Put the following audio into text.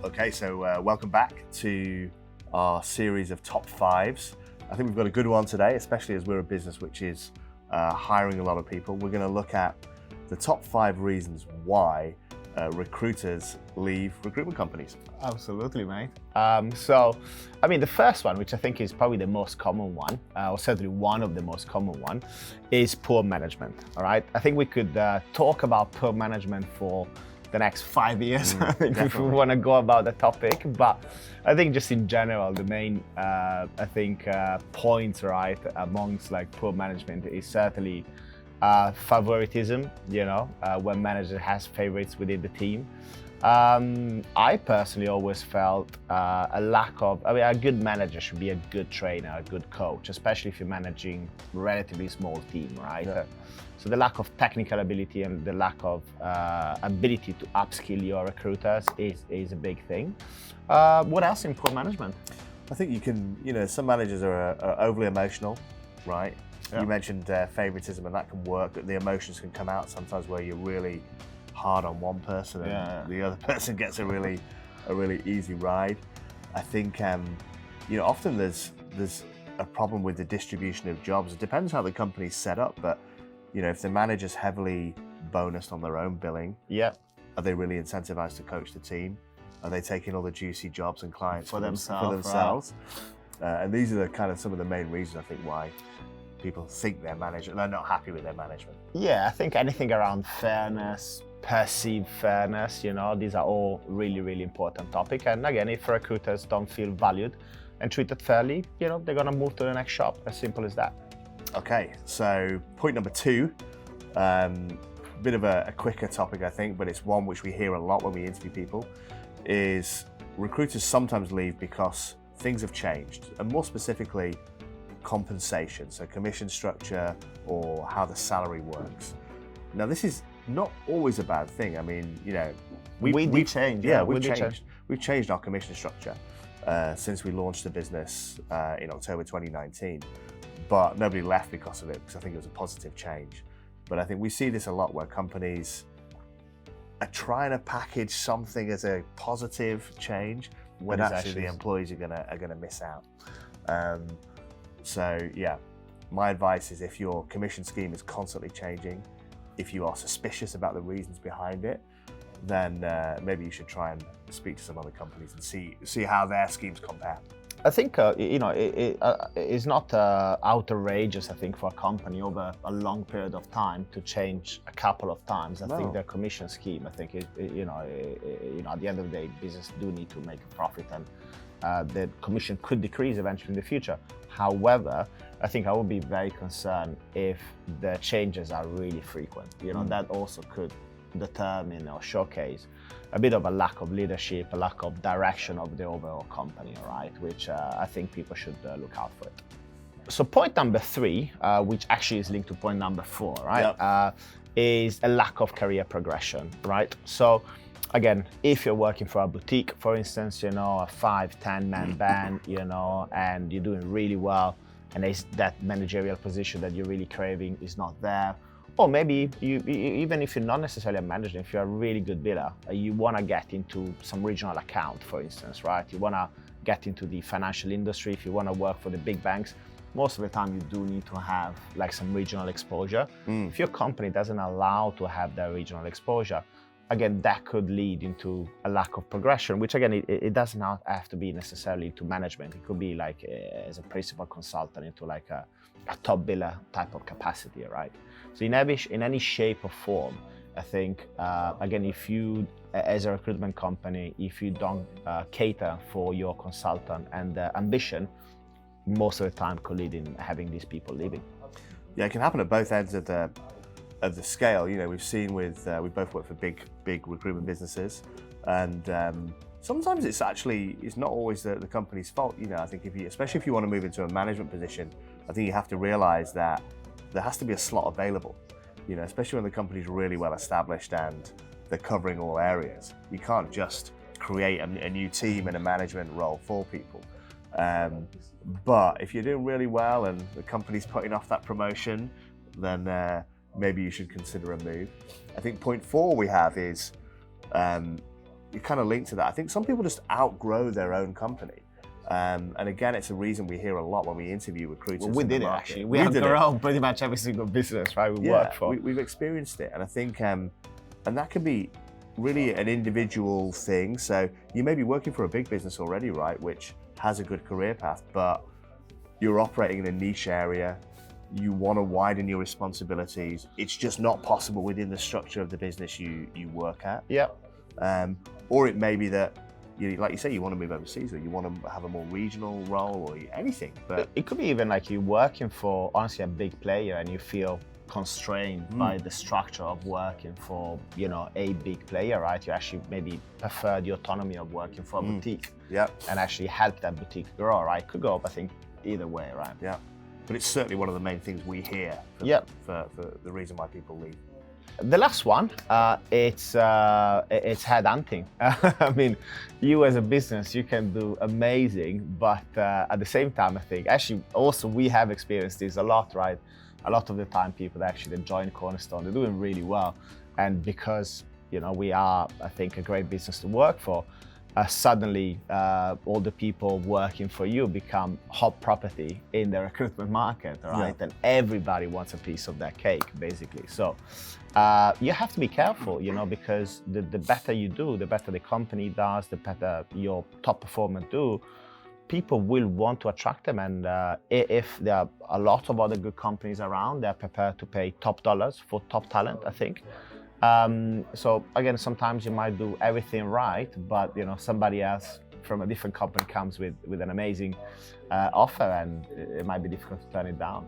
Okay, so welcome back to our series of top fives. I think we've got a good one today, especially as we're a business which is hiring a lot of people. We're going to look at the top 5 reasons why recruiters leave recruitment companies. Absolutely, mate. The first one, which I think is probably the most common one, or certainly one of the most common one, is poor management. All right. I think we could talk about poor management for the next 5 years, I think, if we want to go about the topic. But I think just in general, the main, points, right, amongst like poor management is certainly favoritism, when manager has favorites within the team. I personally always felt a good manager should be a good trainer, a good coach, especially if you're managing a relatively small team, right? Yeah. So the lack of technical ability and the lack of ability to upskill your recruiters is a big thing. What else in poor management? I think you can, some managers are overly emotional, right? Yeah. You mentioned favoritism, and that can work. The emotions can come out sometimes where you're really hard on one person and the other person gets a really easy ride. I think often there's a problem with the distribution of jobs. It depends how the company's set up, but if the manager's heavily bonused on their own billing, are they really incentivized to coach the team? Are they taking all the juicy jobs and clients for themselves? Right. And these are some of the main reasons, I think, why people think they're not happy with their management. Yeah, I think anything around fairness, perceived fairness, these are all really important topics. And again, if recruiters don't feel valued and treated fairly, they're gonna move to the next shop. As simple as that. Okay, so point number 2, bit of a quicker topic, I think, but it's one which we hear a lot when we interview people, is recruiters sometimes leave because things have changed, and more specifically, compensation, so commission structure or how the salary works. Now, this is not always a bad thing. I mean, we've changed. Yeah, we've changed our commission structure since we launched the business in October 2019. But nobody left because of it, because I think it was a positive change. But I think we see this a lot where companies are trying to package something as a positive change when actually the employees are gonna miss out. So yeah, my advice is, if your commission scheme is constantly changing, if you are suspicious about the reasons behind it, then maybe you should try and speak to some other companies and see how their schemes compare. I think it's not outrageous, I think, for a company over a long period of time to change a couple of times. I think their commission scheme, I think, at the end of the day, business do need to make a profit, and the commission could decrease eventually in the future. However, I think I would be very concerned if the changes are really frequent. That also could determine or showcase a bit of a lack of leadership, a lack of direction of the overall company, right? Which I think people should look out for it. So point number 3, which actually is linked to point number 4, right? Is a lack of career progression, right? So again, if you're working for a boutique, for instance, a 5-10 man band, and you're doing really well, and there's that managerial position that you're really craving is not there. Or maybe even if you're not necessarily a manager, if you're a really good bidder, you want to get into some regional account, for instance, right? You want to get into the financial industry. If you want to work for the big banks, most of the time you do need to have like some regional exposure. If your company doesn't allow to have that regional exposure, again, that could lead into a lack of progression, which again, it does not have to be necessarily to management. It could be like as a principal consultant into like a top biller type of capacity, right? So in any shape or form, I think, again, if you, as a recruitment company, if you don't cater for your consultant and ambition, most of the time could lead in having these people leaving. Yeah, it can happen at both ends of the scale. We've seen we both work for big recruitment businesses, and sometimes it's not always the company's fault. I think especially if you want to move into a management position, I think you have to realize that there has to be a slot available, especially when the company's really well established and they're covering all areas. You can't just create a new team and a management role for people. But if you're doing really well and the company's putting off that promotion, then maybe you should consider a move. I think point 4 we have is you kind of link to that. I think some people just outgrow their own company. And again, it's a reason we hear a lot when we interview recruiters. Well, we did it actually. We have grown pretty much every single business, right? We work for. We've experienced it, and I think, and that can be really an individual thing. So you may be working for a big business already, right, which has a good career path, but you're operating in a niche area. You want to widen your responsibilities. It's just not possible within the structure of the business you work at. Yeah. Or it may be that, like you say, you want to move overseas, or you want to have a more regional role, or anything. But it could be even like you're working for, honestly, a big player, and you feel constrained by the structure of working for, a big player, right? You actually maybe prefer the autonomy of working for a boutique. Yeah. And actually help that boutique grow, right? Could go up, I think, either way, right? Yeah. But it's certainly one of the main things we hear for the reason why people leave. The last one, it's headhunting. I mean, you as a business, you can do amazing, but at the same time, I think, actually, also we have experienced this a lot, right? A lot of the time, people actually join Cornerstone, they're doing really well. And because, we are, I think, a great business to work for, suddenly all the people working for you become hot property in the recruitment market, right? Yeah. And everybody wants a piece of that cake, basically. So you have to be careful, because the better you do, the better the company does, the better your top performers do, people will want to attract them. And if there are a lot of other good companies around, they're prepared to pay top dollars for top talent, I think. So again, sometimes you might do everything right, but somebody else from a different company comes with an amazing offer, and it might be difficult to turn it down.